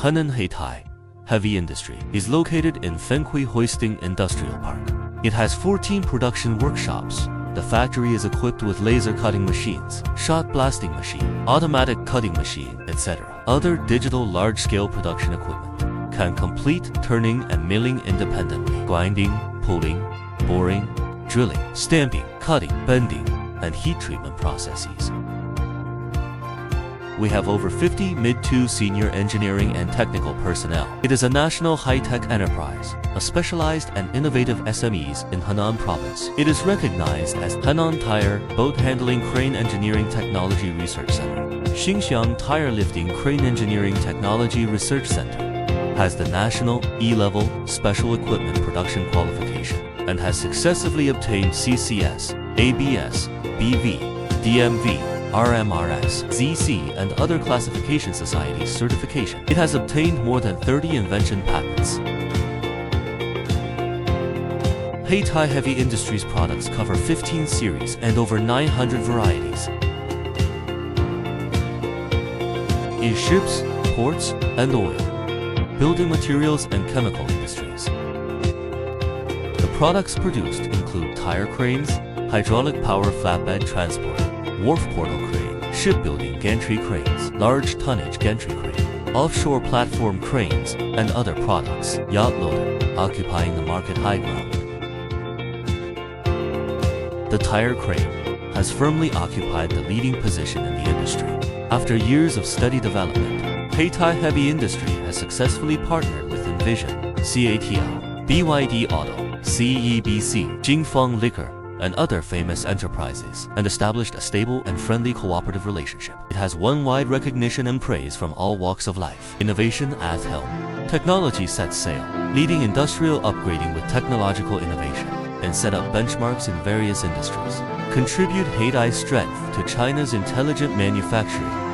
Henan Haitai Heavy Industry is located in Fenghui Hoisting Industrial Park. It has 14 production workshops. The factory is equipped with laser cutting machines, shot blasting machine, automatic cutting machine, etc. Other digital large-scale production equipment can complete turning and milling independently, grinding, pulling, boring, drilling, stamping, cutting, bending, and heat treatment processes. We have over 50 mid to senior engineering and technical personnel. It is a national high-tech enterprise, a specialized and innovative SMEs in Henan Province. It is recognized as Henan Tire Boat Handling Crane Engineering Technology Research Center. Xinjiang Tire Lifting Crane Engineering Technology Research Center has the National E-Level Special Equipment Production Qualification and has successively obtained CCS, ABS, BV, DMV, RMRS, ZC, and other classification societies certification. It has obtained more than 30 invention patents. Haitai Heavy Industries products cover 15 series and over 900 varieties. In ships, ports, and oil, building materials and chemical industries. The products produced include tire cranes, hydraulic power flatbed transport, wharf portal crane, shipbuilding gantry cranes, large tonnage gantry crane, offshore platform cranes, and other products. Yacht loader, occupying the market high ground. The tire crane has firmly occupied the leading position in the industry. After years of steady development, Haitai Heavy Industry has successfully partnered with Envision, CATL, BYD Auto, CEBC, Jingfeng Liquor, and other famous enterprises, and established a stable and friendly cooperative relationship. It has won wide recognition and praise from all walks of life. Innovation at helm. Technology sets sail, leading industrial upgrading with technological innovation, and set up benchmarks in various industries. Contribute Haitai's strength to China's intelligent manufacturing